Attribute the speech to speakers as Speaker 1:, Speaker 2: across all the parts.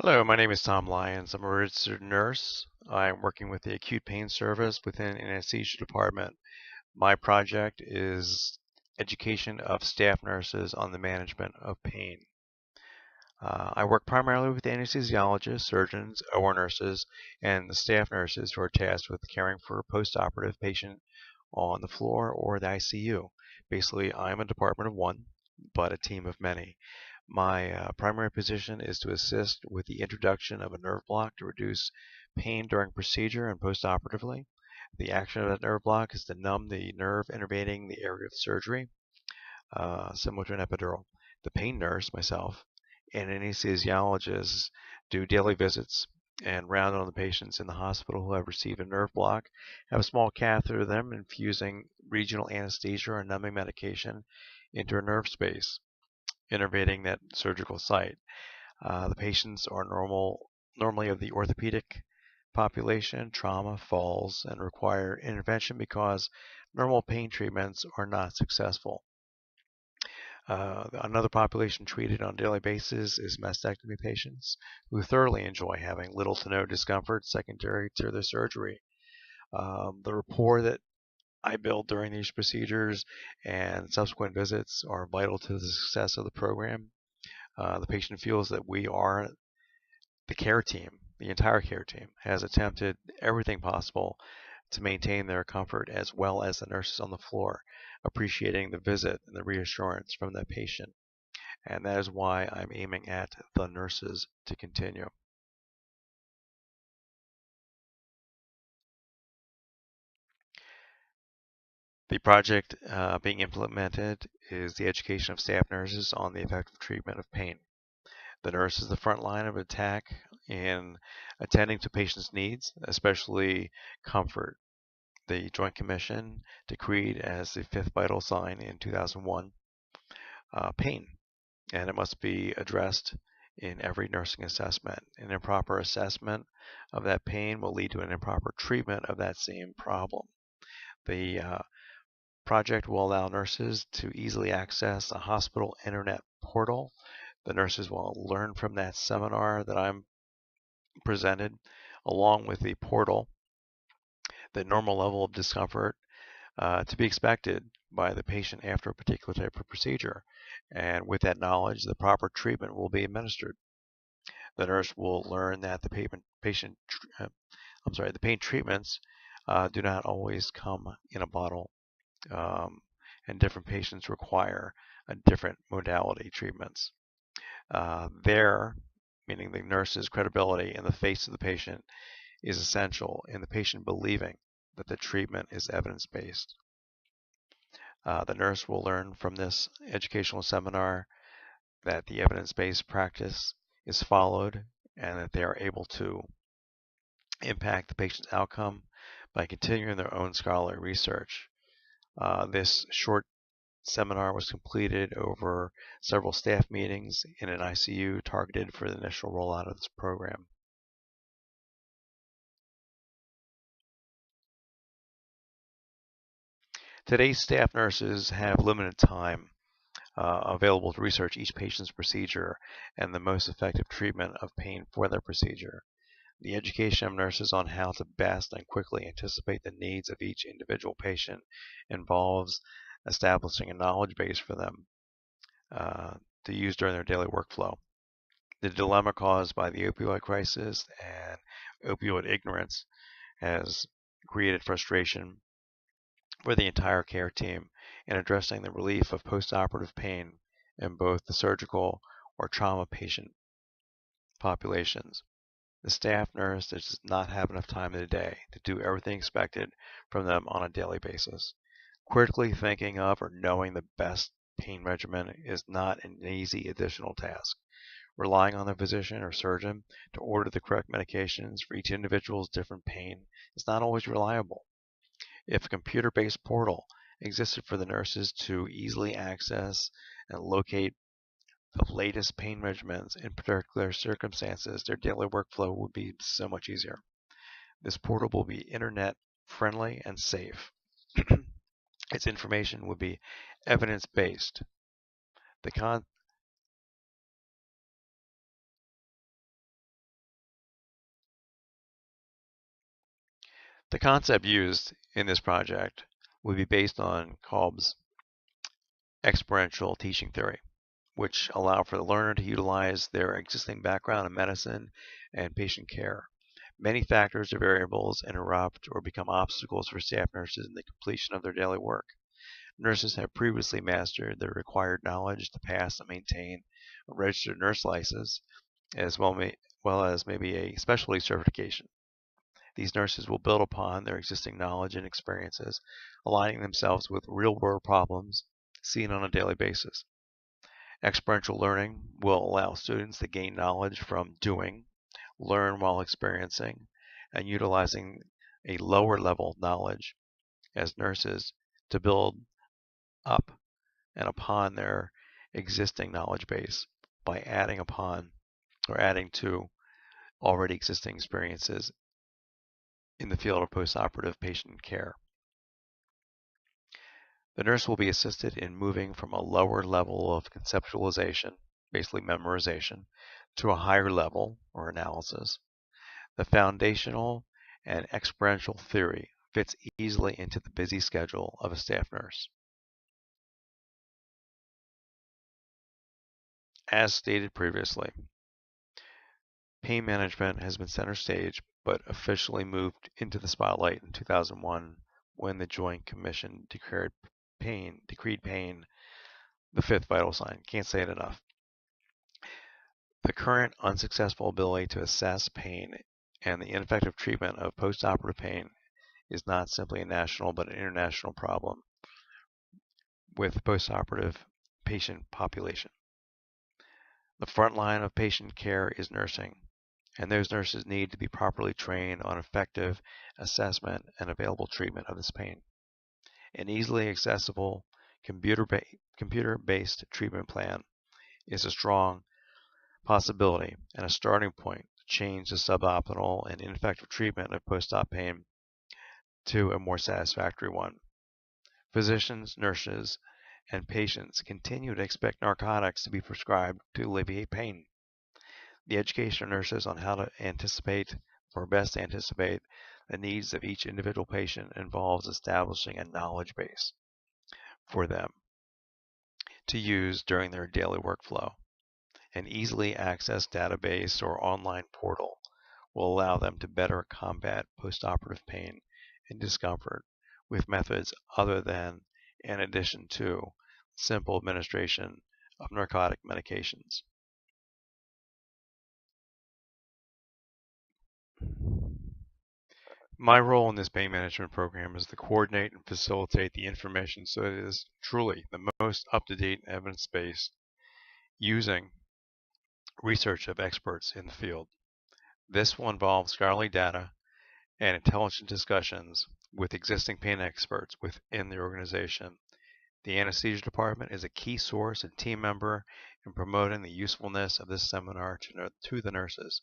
Speaker 1: Hello, my name is Tom Lyons. I'm a registered nurse. I'm working with the acute pain service within an anesthesia department. My project is education of staff nurses on the management of pain. I work primarily with anesthesiologists, surgeons, OR nurses, and the staff nurses who are tasked with caring for a post-operative patient on the floor or the ICU. Basically, I'm a department of one, but a team of many. My primary position is to assist with the introduction of a nerve block to reduce pain during procedure and postoperatively. The action of that nerve block is to numb the nerve innervating the area of surgery, similar to an epidural. The pain nurse, myself, and anesthesiologists do daily visits and round on the patients in the hospital who have received a nerve block, have a small catheter to them, infusing regional anesthesia or numbing medication into a nerve space, innervating that surgical site. The patients are normally of the orthopedic population, trauma, falls, and require intervention because normal pain treatments are not successful. Another population treated on a daily basis is mastectomy patients who thoroughly enjoy having little to no discomfort secondary to their surgery. The rapport that I build during these procedures and subsequent visits are vital to the success of the program. The patient feels that we are the care team, the entire care team, has attempted everything possible to maintain their comfort as well as the nurses on the floor, appreciating the visit and the reassurance from the patient. And that is why I'm aiming at the nurses to continue. The project being implemented is the education of staff nurses on the effective treatment of pain. The nurse is the front line of attack in attending to patients' needs, especially comfort. The Joint Commission decreed as the fifth vital sign in 2001 pain, and it must be addressed in every nursing assessment. An improper assessment of that pain will lead to an improper treatment of that same problem. The project will allow nurses to easily access a hospital internet portal. The nurses will learn from that seminar that I'm presented, along with the portal, the normal level of discomfort to be expected by the patient after a particular type of procedure. And with that knowledge, the proper treatment will be administered. The nurse will learn that the pain treatments do not always come in a bottle, um, and different patients require a different modality treatments. Their, meaning the nurse's credibility in the face of the patient, is essential in the patient believing that the treatment is evidence-based. The nurse will learn from this educational seminar that the evidence-based practice is followed and that they are able to impact the patient's outcome by continuing their own scholarly research. This short seminar was completed over several staff meetings in an ICU targeted for the initial rollout of this program. Today's staff nurses have limited time available to research each patient's procedure and the most effective treatment of pain for their procedure. The education of nurses on how to best and quickly anticipate the needs of each individual patient involves establishing a knowledge base for them to use during their daily workflow. The dilemma caused by the opioid crisis and opioid ignorance has created frustration for the entire care team in addressing the relief of postoperative pain in both the surgical or trauma patient populations. The staff nurse does not have enough time in the day to do everything expected from them on a daily basis. Critically thinking of or knowing the best pain regimen is not an easy additional task. Relying on the physician or surgeon to order the correct medications for each individual's different pain is not always reliable. If a computer-based portal existed for the nurses to easily access and locate the latest pain regimens in particular circumstances, their daily workflow would be so much easier. This portal will be internet friendly and safe. Its information would be evidence-based. The con The concept used in this project would be based on Kolb's experiential teaching theory, which allow for the learner to utilize their existing background in medicine and patient care. Many factors or variables interrupt or become obstacles for staff nurses in the completion of their daily work. Nurses have previously mastered the required knowledge to pass and maintain a registered nurse license, as well as maybe a specialty certification. These nurses will build upon their existing knowledge and experiences, aligning themselves with real-world problems seen on a daily basis. Experiential learning will allow students to gain knowledge from doing, learn while experiencing, and utilizing a lower level knowledge as nurses to build up and upon their existing knowledge base by adding upon or adding to already existing experiences in the field of postoperative patient care. The nurse will be assisted in moving from a lower level of conceptualization, basically memorization, to a higher level, or analysis. The foundational and experiential theory fits easily into the busy schedule of a staff nurse. As stated previously, pain management has been center stage, but officially moved into the spotlight in 2001 when the Joint Commission decreed pain the fifth vital sign. Can't say it enough. The current unsuccessful ability to assess pain and the ineffective treatment of postoperative pain is not simply a national but an international problem with postoperative patient population. The front line of patient care is nursing, and those nurses need to be properly trained on effective assessment and available treatment of this pain. An easily accessible computer-based treatment plan is a strong possibility and a starting point to change the suboptimal and ineffective treatment of post-op pain to a more satisfactory one. Physicians, nurses, and patients continue to expect narcotics to be prescribed to alleviate pain. The education of nurses on how to anticipate or best anticipate the needs of each individual patient involves establishing a knowledge base for them to use during their daily workflow. An easily accessed database or online portal will allow them to better combat postoperative pain and discomfort with methods other than, in addition to, simple administration of narcotic medications. My role in this pain management program is to coordinate and facilitate the information so it is truly the most up-to-date evidence-based using research of experts in the field. This will involve scholarly data and intelligent discussions with existing pain experts within the organization. The anesthesia department is a key source and team member in promoting the usefulness of this seminar to the nurses.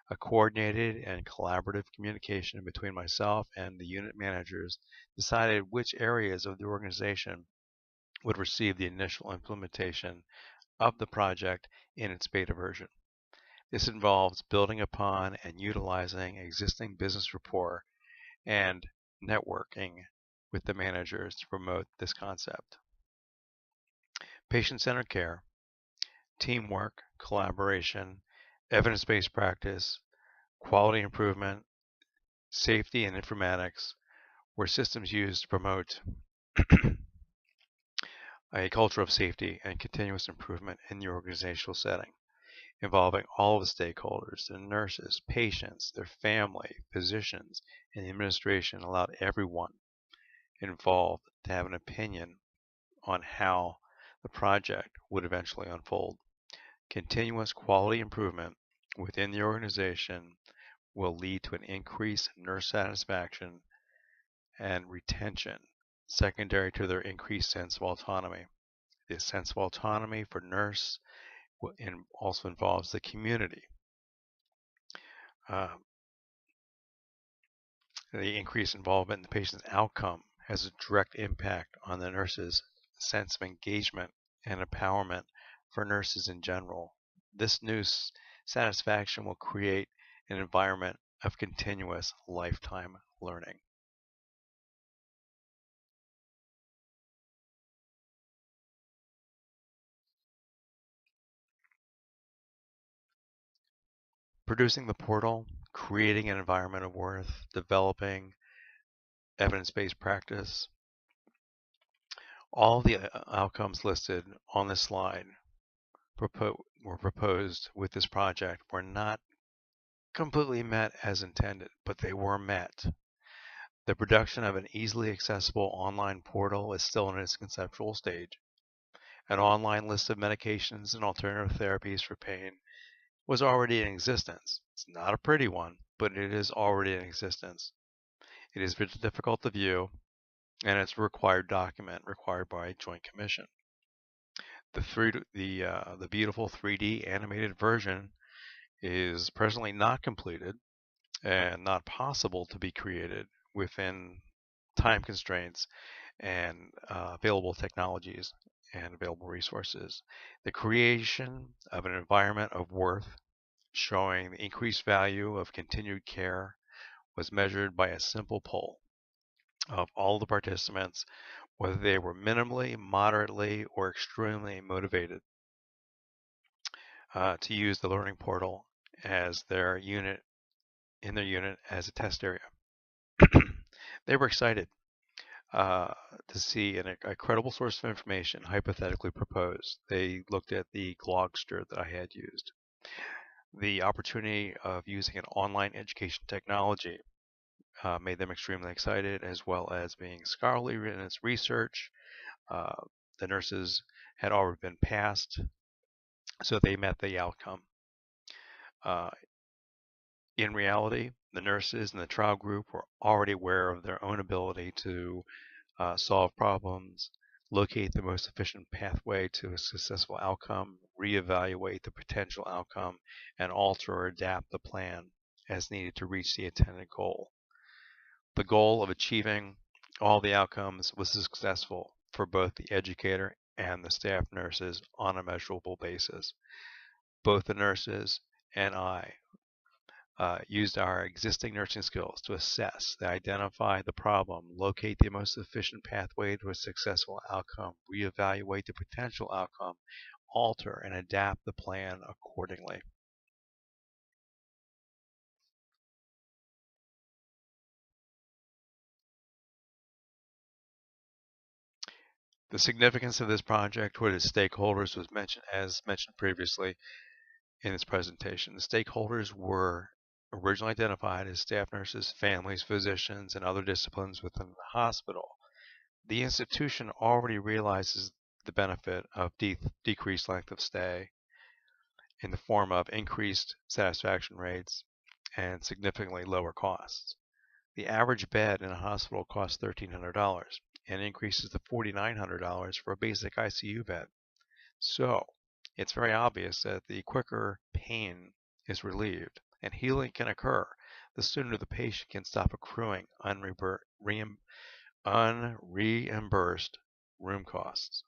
Speaker 1: A coordinated and collaborative communication between myself and the unit managers decided which areas of the organization would receive the initial implementation of the project in its beta version. This involves building upon and utilizing existing business rapport and networking with the managers to promote this concept. Patient-centered care, teamwork, collaboration, evidence-based practice, quality improvement, safety, and informatics were systems used to promote a culture of safety and continuous improvement in the organizational setting, involving all of the stakeholders, the nurses, patients, their family, physicians, and the administration allowed everyone involved to have an opinion on how the project would eventually unfold. Continuous quality improvement within the organization will lead to an increase in nurse satisfaction and retention, secondary to their increased sense of autonomy. This sense of autonomy for nurse also involves the community. The increased involvement in the patient's outcome has a direct impact on the nurse's sense of engagement and empowerment for nurses in general. This new satisfaction will create an environment of continuous lifetime learning. Producing the portal, creating an environment of worth, developing evidence-based practice. All the outcomes listed on this slide were proposed with this project were not completely met as intended, but they were met. The production of an easily accessible online portal is still in its conceptual stage. An online list of medications and alternative therapies for pain was already in existence. It's not a pretty one, but it is already in existence. It is very difficult to view, and it's a required document required by a joint commission. The beautiful 3D animated version is presently not completed and not possible to be created within time constraints and available technologies and available resources. The creation of an environment of worth showing the increased value of continued care was measured by a simple poll of all the participants, whether they were minimally, moderately, or extremely motivated to use the learning portal as their unit as a test area. They were excited to see a credible source of information hypothetically proposed. They looked at the Glogster that I had used. The opportunity of using an online education technology made them extremely excited, as well as being scholarly in its research. The nurses had already been passed, so they met the outcome. In reality, the nurses in the trial group were already aware of their own ability to solve problems, locate the most efficient pathway to a successful outcome, reevaluate the potential outcome, and alter or adapt the plan as needed to reach the intended goal. The goal of achieving all the outcomes was successful for both the educator and the staff nurses on a measurable basis. Both the nurses and I used our existing nursing skills to assess, identify the problem, locate the most efficient pathway to a successful outcome, reevaluate the potential outcome, alter and adapt the plan accordingly. The significance of this project with its stakeholders was mentioned previously in this presentation. The stakeholders were originally identified as staff nurses, families, physicians, and other disciplines within the hospital. The institution already realizes the benefit of decreased length of stay in the form of increased satisfaction rates and significantly lower costs. The average bed in a hospital costs $1,300 and increases to $4,900 for a basic ICU bed. So, it's very obvious that the quicker pain is relieved and healing can occur, the sooner the patient can stop accruing unreimbursed room costs.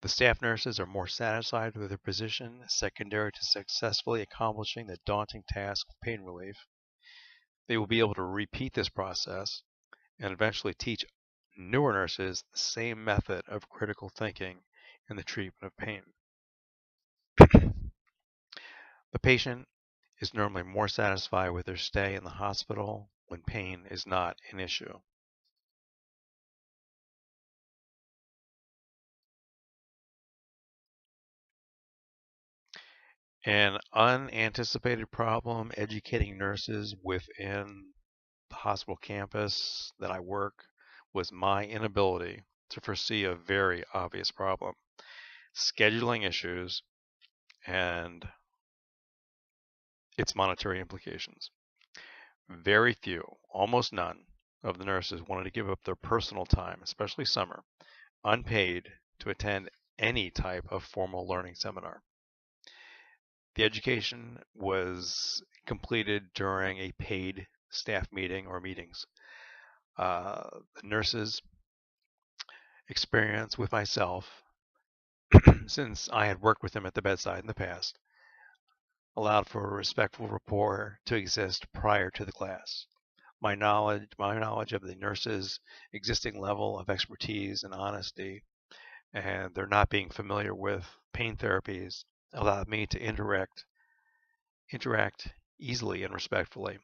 Speaker 1: The staff nurses are more satisfied with their position, secondary to successfully accomplishing the daunting task of pain relief. They will be able to repeat this process and eventually teach newer nurses the same method of critical thinking in the treatment of pain. The patient is normally more satisfied with their stay in the hospital when pain is not an issue. An unanticipated problem educating nurses within the hospital campus that I work was my inability to foresee a very obvious problem. Scheduling issues and its monetary implications. Very few, almost none, of the nurses wanted to give up their personal time, especially summer, unpaid to attend any type of formal learning seminar. The education was completed during a paid staff meeting or meetings. The nurses' experience with myself, since I had worked with them at the bedside in the past, allowed for a respectful rapport to exist prior to the class. My knowledge of the nurses' existing level of expertise and honesty, and their not being familiar with pain therapies, allowed me to indirect interact easily and respectfully.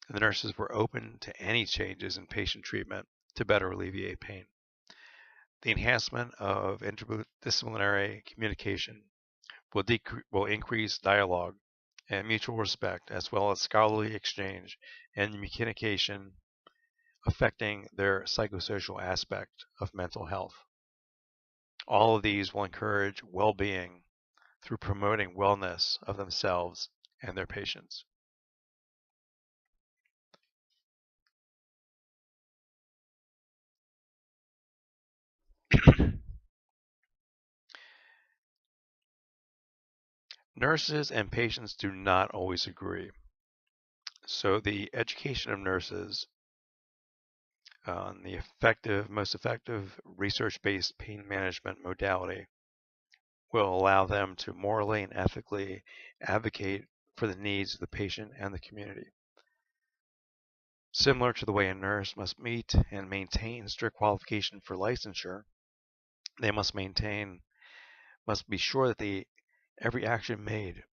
Speaker 1: The nurses were open to any changes in patient treatment to better alleviate pain. The enhancement of interdisciplinary communication will increase dialogue and mutual respect, as well as scholarly exchange and communication affecting their psychosocial aspect of mental health. All of these will encourage well-being through promoting wellness of themselves and their patients. Nurses and patients do not always agree. So the education of nurses on the most effective research-based pain management modality will allow them to morally and ethically advocate for the needs of the patient and the community. Similar to the way a nurse must meet and maintain strict qualification for licensure, they must be sure that every action made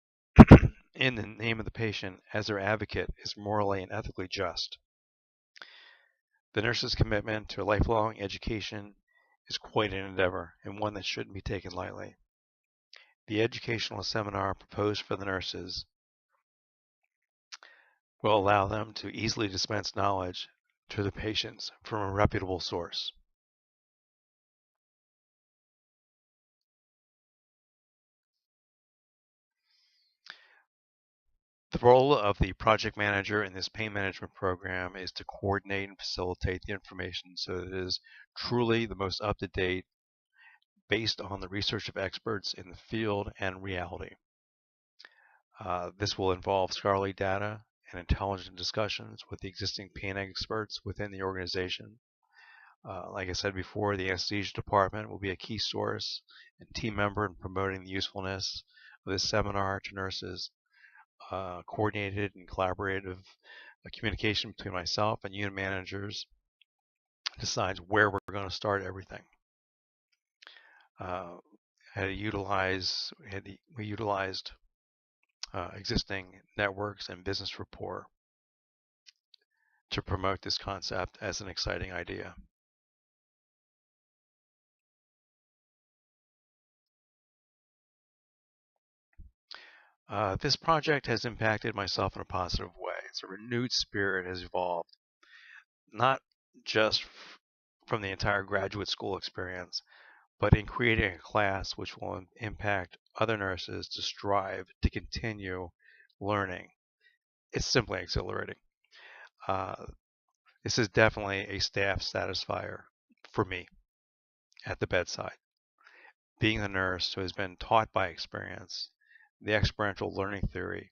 Speaker 1: in the name of the patient as their advocate is morally and ethically just. The nurse's commitment to lifelong education is quite an endeavor and one that shouldn't be taken lightly. The educational seminar proposed for the nurses will allow them to easily dispense knowledge to the patients from a reputable source. The role of the project manager in this pain management program is to coordinate and facilitate the information so that it is truly the most up-to-date based on the research of experts in the field and reality. This will involve scholarly data and intelligent discussions with the existing pain experts within the organization. Like I said before, the anesthesia department will be a key source and team member in promoting the usefulness of this seminar to nurses. Coordinated and collaborative communication between myself and unit managers decides where we're going to start everything. We utilized existing networks and business rapport to promote this concept as an exciting idea. This project has impacted myself in a positive way. It's a renewed spirit has evolved, not just from the entire graduate school experience, but in creating a class which will impact other nurses to strive to continue learning. It's simply exhilarating. This is definitely a staff satisfier for me at the bedside. Being a nurse who has been taught by experience, the experiential learning theory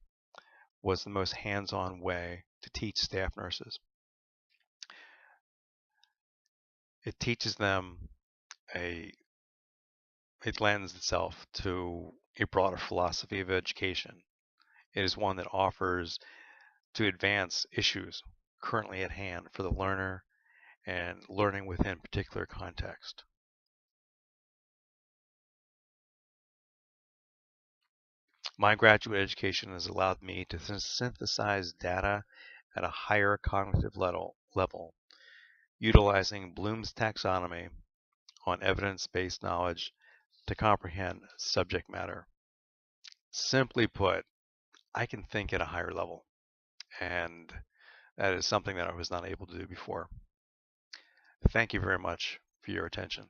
Speaker 1: was the most hands-on way to teach staff nurses. It teaches them it lends itself to a broader philosophy of education. It is one that offers to advance issues currently at hand for the learner and learning within particular context. My graduate education has allowed me to synthesize data at a higher cognitive level, utilizing Bloom's taxonomy on evidence-based knowledge to comprehend subject matter. Simply put, I can think at a higher level, and that is something that I was not able to do before. Thank you very much for your attention.